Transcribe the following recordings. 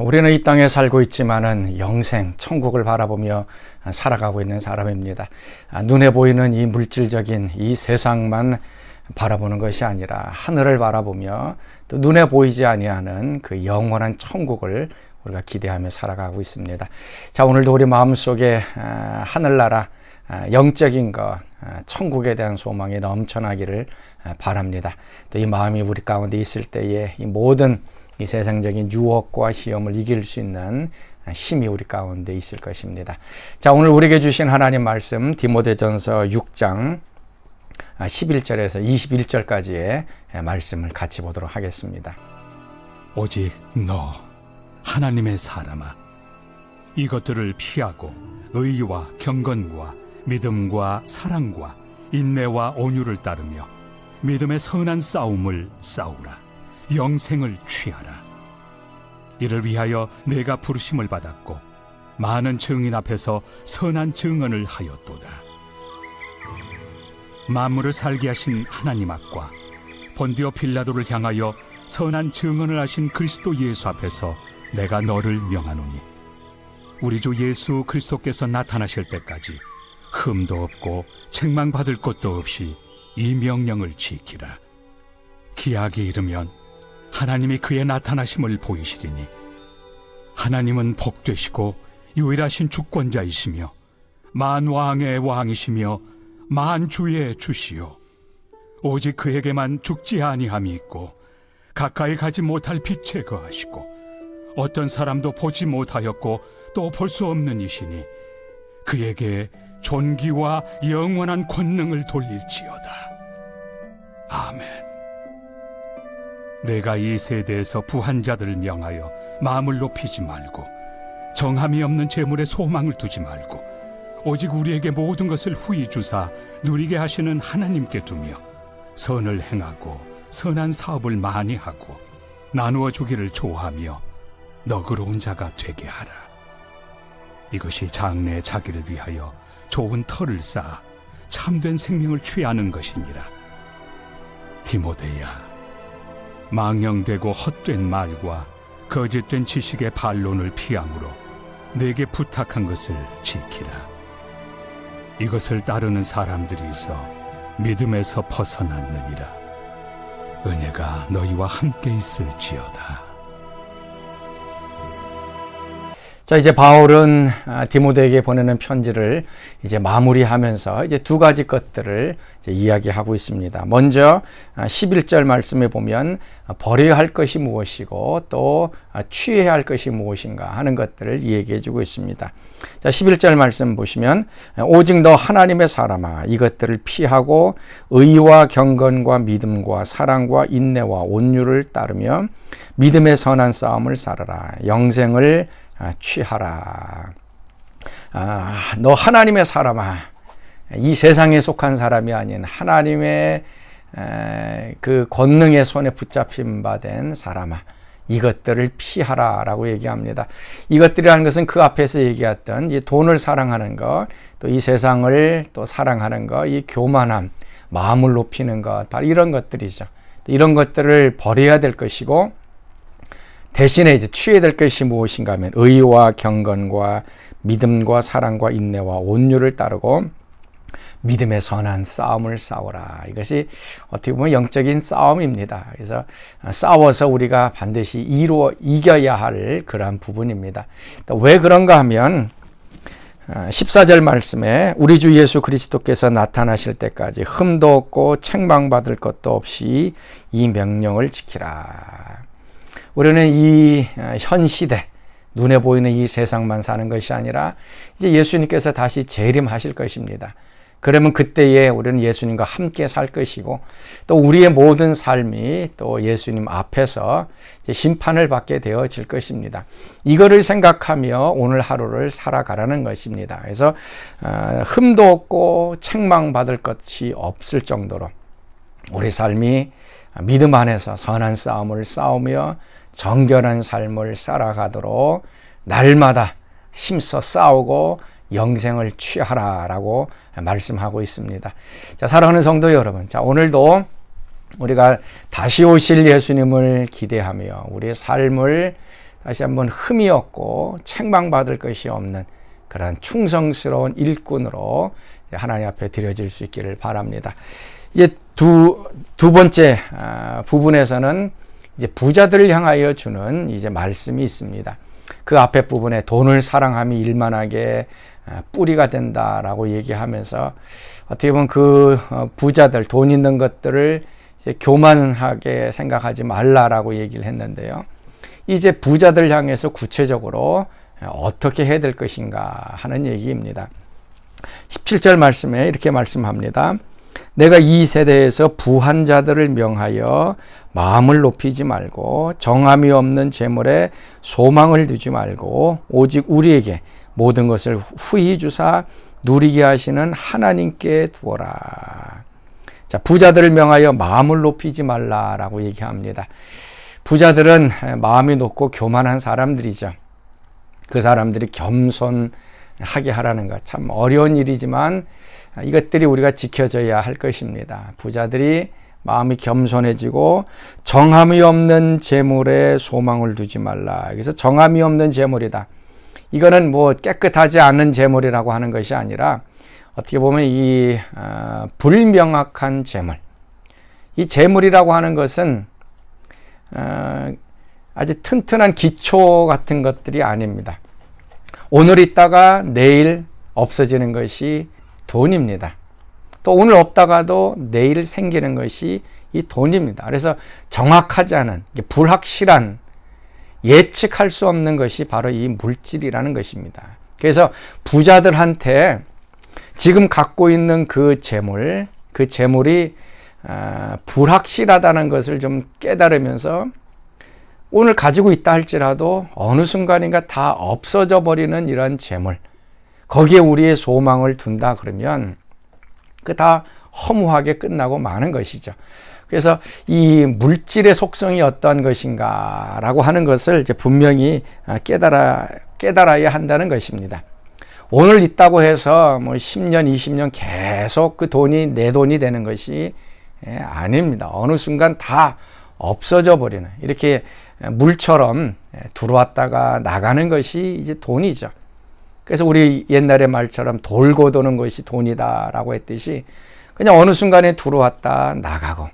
우리는 이 땅에 살고 있지만은 영생, 천국을 바라보며 살아가고 있는 사람입니다. 눈에 보이는 이 물질적인 이 세상만 바라보는 것이 아니라 하늘을 바라보며 또 눈에 보이지 아니하는 그 영원한 천국을 우리가 기대하며 살아가고 있습니다. 자, 오늘도 우리 마음속에 하늘나라, 영적인 것, 천국에 대한 소망이 넘쳐나기를 바랍니다. 또 이 마음이 우리 가운데 있을 때에 이 모든 이 세상적인 유혹과 시험을 이길 수 있는 힘이 우리 가운데 있을 것입니다. 자, 오늘 우리에게 주신 하나님 말씀 디모데전서 6장 11절에서 21절까지의 말씀을 같이 보도록 하겠습니다. 오직 너 하나님의 사람아, 이것들을 피하고 의와 경건과 믿음과 사랑과 인내와 온유를 따르며 믿음의 선한 싸움을 싸우라. 영생을 취하라. 이를 위하여 내가 부르심을 받았고 많은 증인 앞에서 선한 증언을 하였도다. 만물을 살게 하신 하나님 앞과 본디오 빌라도를 향하여 선한 증언을 하신 그리스도 예수 앞에서 내가 너를 명하노니 우리 주 예수 그리스도께서 나타나실 때까지 흠도 없고 책망받을 것도 없이 이 명령을 지키라. 기약이 이르면 하나님이 그의 나타나심을 보이시리니 하나님은 복되시고 유일하신 주권자이시며 만왕의 왕이시며 만주의 주시요 오직 그에게만 죽지 아니함이 있고 가까이 가지 못할 빛에 거하시고 어떤 사람도 보지 못하였고 또 볼 수 없는 이시니 그에게 존귀와 영원한 권능을 돌릴지어다. 아멘. 내가 이 세대에서 부한 자들을 명하여 마음을 높이지 말고 정함이 없는 재물에 소망을 두지 말고 오직 우리에게 모든 것을 후히 주사 누리게 하시는 하나님께 두며 선을 행하고 선한 사업을 많이 하고 나누어 주기를 좋아하며 너그러운 자가 되게 하라. 이것이 장래의 자기를 위하여 좋은 터를 쌓아 참된 생명을 취하는 것이니라. 디모데야, 망령되고 헛된 말과 거짓된 지식의 반론을 피함으로 내게 부탁한 것을 지키라. 이것을 따르는 사람들이 있어 믿음에서 벗어났느니라. 은혜가 너희와 함께 있을지어다. 자, 이제 바울은 디모데에게 보내는 편지를 이제 마무리하면서 이제 두 가지 것들을 이제 이야기하고 있습니다. 먼저 11절 말씀에 보면 버려야 할 것이 무엇이고 또 취해야 할 것이 무엇인가 하는 것들을 얘기해 주고 있습니다. 자, 11절 말씀 보시면 오직 너 하나님의 사람아, 이것들을 피하고 의와 경건과 믿음과 사랑과 인내와 온유를 따르며 믿음의 선한 싸움을 살아라. 영생을 취하라. 너 하나님의 사람아, 이 세상에 속한 사람이 아닌 하나님의 그 권능의 손에 붙잡힌 바 된 사람아, 이것들을 피하라 라고 얘기합니다. 이것들이라는 것은 그 앞에서 얘기했던 이 돈을 사랑하는 것, 또 이 세상을 또 사랑하는 것, 이 교만함, 마음을 높이는 것, 바로 이런 것들이죠. 이런 것들을 버려야 될 것이고 대신에 이제 취해야 될 것이 무엇인가 하면 의와 경건과 믿음과 사랑과 인내와 온유를 따르고 믿음의 선한 싸움을 싸우라. 이것이 어떻게 보면 영적인 싸움입니다. 그래서 싸워서 우리가 반드시 이겨야 할 그러한 부분입니다. 왜 그런가 하면 14절 말씀에 우리 주 예수 그리스도께서 나타나실 때까지 흠도 없고 책망받을 것도 없이 이 명령을 지키라. 우리는 이 현 시대, 눈에 보이는 이 세상만 사는 것이 아니라 이제 예수님께서 다시 재림하실 것입니다. 그러면 그때에 우리는 예수님과 함께 살 것이고 또 우리의 모든 삶이 또 예수님 앞에서 이제 심판을 받게 되어질 것입니다. 이거를 생각하며 오늘 하루를 살아가라는 것입니다. 그래서 흠도 없고 책망받을 것이 없을 정도로 우리 삶이 믿음 안에서 선한 싸움을 싸우며 정결한 삶을 살아가도록 날마다 힘써 싸우고 영생을 취하라라고 말씀하고 있습니다. 자, 사랑하는 성도 여러분, 자, 오늘도 우리가 다시 오실 예수님을 기대하며 우리의 삶을 다시 한번 흠이 없고 책망받을 것이 없는 그런 충성스러운 일꾼으로 하나님 앞에 드려질 수 있기를 바랍니다. 이제 두 번째 부분에서는 이제 부자들을 향하여 주는 이제 말씀이 있습니다. 그 앞에 부분에 돈을 사랑함이 일만하게 뿌리가 된다라고 얘기하면서 어떻게 보면 그 부자들, 돈 있는 것들을 이제 교만하게 생각하지 말라라고 얘기를 했는데요. 이제 부자들 향해서 구체적으로 어떻게 해야 될 것인가 하는 얘기입니다. 17절 말씀에 이렇게 말씀합니다. 내가 이 세대에서 부한 자들을 명하여 마음을 높이지 말고 정함이 없는 재물에 소망을 두지 말고 오직 우리에게 모든 것을 후히 주사 누리게 하시는 하나님께 두어라. 자, 부자들을 명하여 마음을 높이지 말라라고 얘기합니다. 부자들은 마음이 높고 교만한 사람들이죠. 그 사람들이 겸손하게 하라는 것 참 어려운 일이지만 이것들이 우리가 지켜져야 할 것입니다. 부자들이 마음이 겸손해지고 정함이 없는 재물에 소망을 두지 말라. 그래서 정함이 없는 재물이다. 이거는 뭐 깨끗하지 않은 재물이라고 하는 것이 아니라 어떻게 보면 이 불명확한 재물. 이 재물이라고 하는 것은 아주 튼튼한 기초 같은 것들이 아닙니다. 오늘 있다가 내일 없어지는 것이 돈입니다. 또 오늘 없다가도 내일 생기는 것이 이 돈입니다. 그래서 정확하지 않은, 불확실한, 예측할 수 없는 것이 바로 이 물질이라는 것입니다. 그래서 부자들한테 지금 갖고 있는 그 재물이 불확실하다는 것을 좀 깨달으면서 오늘 가지고 있다 할지라도 어느 순간인가 다 없어져 버리는 이런 재물, 거기에 우리의 소망을 둔다 그러면 그 다 허무하게 끝나고 마는 것이죠. 그래서 이 물질의 속성이 어떤 것인가 라고 하는 것을 이제 분명히 깨달아야 한다는 것입니다. 오늘 있다고 해서 뭐 10년, 20년 계속 그 돈이 내 돈이 되는 것이 아닙니다. 어느 순간 다 없어져 버리는, 이렇게 물처럼 들어왔다가 나가는 것이 이제 돈이죠. 그래서 우리 옛날의 말처럼 돌고 도는 것이 돈이다라고 했듯이 그냥 어느 순간에 들어왔다 나가고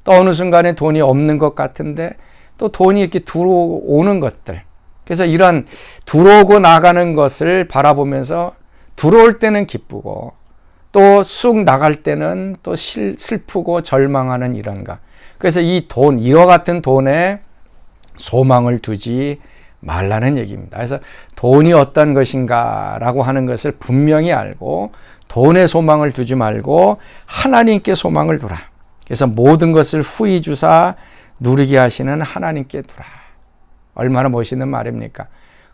또 어느 순간에 돈이 없는 것 같은데 또 돈이 이렇게 들어오는 것들. 그래서 이런 들어오고 나가는 것을 바라보면서 들어올 때는 기쁘고 또 쑥 나갈 때는 또 슬프고 절망하는 이런가. 그래서 이 돈, 이와 같은 돈에 소망을 두지 말라는 얘기입니다. 그래서 돈이 어떤 것인가 라고 하는 것을 분명히 알고 돈에 소망을 두지 말고 하나님께 소망을 두라. 그래서 모든 것을 후히 주사 누리게 하시는 하나님께 두라. 얼마나 멋있는 말입니까?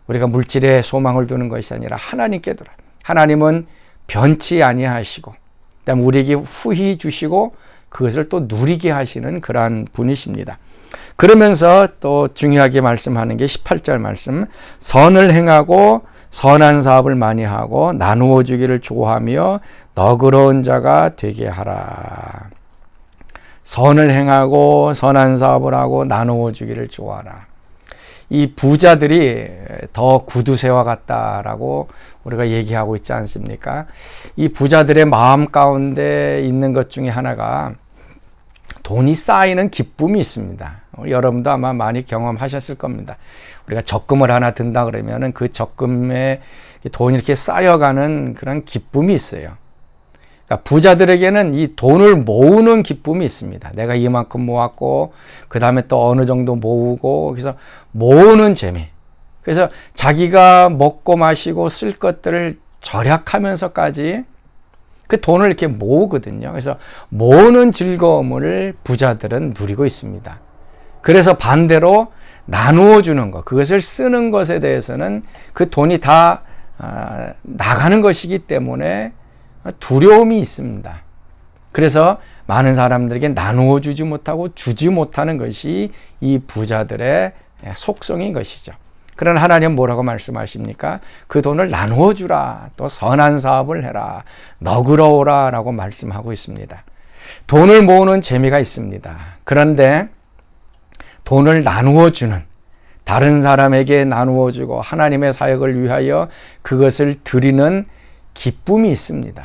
우리가 물질에 소망을 두는 것이 아니라 하나님께 두라. 하나님은 변치 아니하시고 그다음 우리에게 후히 주시고 그것을 또 누리게 하시는 그러한 분이십니다. 그러면서 또 중요하게 말씀하는 게 18절 말씀, 선을 행하고 선한 사업을 많이 하고 나누어 주기를 좋아하며 너그러운 자가 되게 하라. 선을 행하고 선한 사업을 하고 나누어 주기를 좋아하라. 이 부자들이 더 구두쇠와 같다라고 우리가 얘기하고 있지 않습니까? 이 부자들의 마음 가운데 있는 것 중에 하나가 돈이 쌓이는 기쁨이 있습니다. 여러분도 아마 많이 경험하셨을 겁니다. 우리가 적금을 하나 든다 그러면은 그 적금에 돈이 이렇게 쌓여가는 그런 기쁨이 있어요. 그러니까 부자들에게는 이 돈을 모으는 기쁨이 있습니다. 내가 이만큼 모았고 그 다음에 또 어느 정도 모으고 그래서 모으는 재미. 그래서 자기가 먹고 마시고 쓸 것들을 절약하면서까지 그 돈을 이렇게 모으거든요. 그래서 모으는 즐거움을 부자들은 누리고 있습니다. 그래서 반대로 나누어 주는 것, 그것을 쓰는 것에 대해서는 그 돈이 다 나가는 것이기 때문에 두려움이 있습니다. 그래서 많은 사람들에게 나누어 주지 못하고 주지 못하는 것이 이 부자들의 속성인 것이죠. 그러나 하나님은 뭐라고 말씀하십니까? 그 돈을 나누어 주라. 또 선한 사업을 해라. 너그러워라. 라고 말씀하고 있습니다. 돈을 모으는 재미가 있습니다. 그런데 돈을 나누어 주는, 다른 사람에게 나누어 주고 하나님의 사역을 위하여 그것을 드리는 기쁨이 있습니다.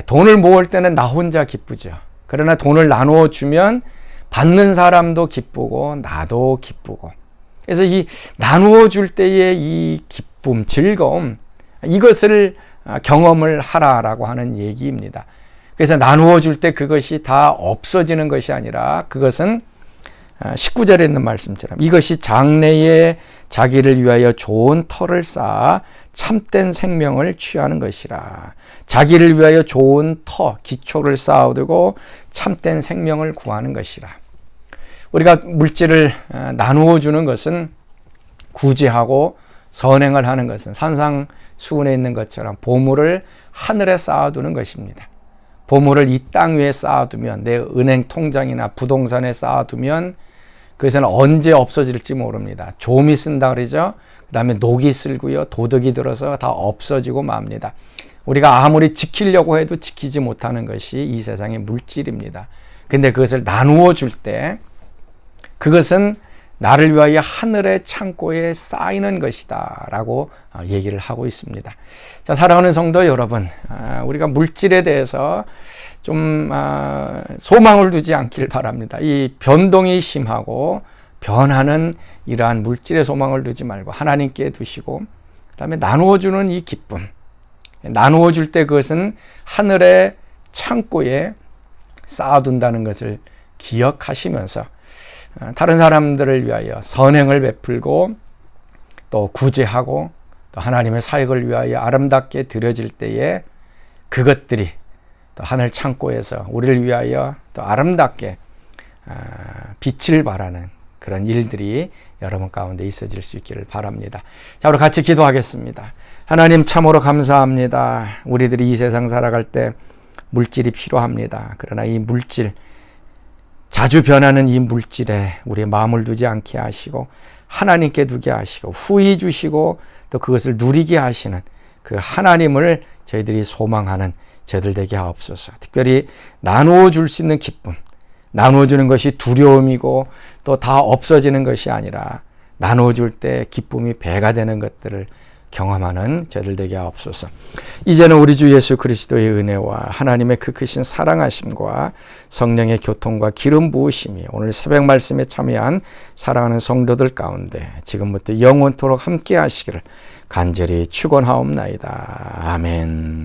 돈을 모을 때는 나 혼자 기쁘죠. 그러나 돈을 나누어 주면 받는 사람도 기쁘고 나도 기쁘고, 그래서 이 나누어 줄 때의 이 기쁨, 즐거움, 이것을 경험을 하라라고 하는 얘기입니다. 그래서 나누어 줄 때 그것이 다 없어지는 것이 아니라, 그것은 19절에 있는 말씀처럼 이것이 장래에 자기를 위하여 좋은 터를 쌓아 참된 생명을 취하는 것이라. 자기를 위하여 좋은 터, 기초를 쌓아두고 참된 생명을 구하는 것이라. 우리가 물질을 나누어 주는 것은, 구제하고 선행을 하는 것은 산상수훈에 있는 것처럼 보물을 하늘에 쌓아두는 것입니다. 보물을 이 땅 위에 쌓아두면, 내 은행 통장이나 부동산에 쌓아두면 그것은 언제 없어질지 모릅니다. 좀이 쓴다 그러죠. 그 다음에 녹이 쓸고요, 도덕이 들어서 다 없어지고 맙니다. 우리가 아무리 지키려고 해도 지키지 못하는 것이 이 세상의 물질입니다. 근데 그것을 나누어 줄 때 그것은 나를 위하여 하늘의 창고에 쌓이는 것이다 라고 얘기를 하고 있습니다. 자, 사랑하는 성도 여러분, 우리가 물질에 대해서 좀 소망을 두지 않길 바랍니다. 이 변동이 심하고 변하는 이러한 물질의 소망을 두지 말고 하나님께 두시고, 그 다음에 나누어 주는 이 기쁨, 나누어 줄 때 그것은 하늘의 창고에 쌓아둔다는 것을 기억하시면서 다른 사람들을 위하여 선행을 베풀고 또 구제하고 또 하나님의 사역을 위하여 아름답게 드려질 때에 그것들이 또 하늘 창고에서 우리를 위하여 또 아름답게 빛을 발하는 그런 일들이 여러분 가운데 있어질 수 있기를 바랍니다. 자, 우리 같이 기도하겠습니다. 하나님, 참으로 감사합니다. 우리들이 이 세상 살아갈 때 물질이 필요합니다. 그러나 이 물질, 자주 변하는 이 물질에 우리의 마음을 두지 않게 하시고 하나님께 두게 하시고 후히 주시고 또 그것을 누리게 하시는 그 하나님을 저희들이 소망하는 저희들 되게 하옵소서. 특별히 나누어 줄 수 있는 기쁨, 나누어 주는 것이 두려움이고 또 다 없어지는 것이 아니라 나누어 줄 때 기쁨이 배가 되는 것들을 경험하는 저희들 되게 하옵소서. 이제는 우리 주 예수 그리스도의 은혜와 하나님의 그 크신 사랑하심과 성령의 교통과 기름 부으심이 오늘 새벽 말씀에 참여한 사랑하는 성도들 가운데 지금부터 영원토록 함께 하시기를 간절히 축원하옵나이다. 아멘.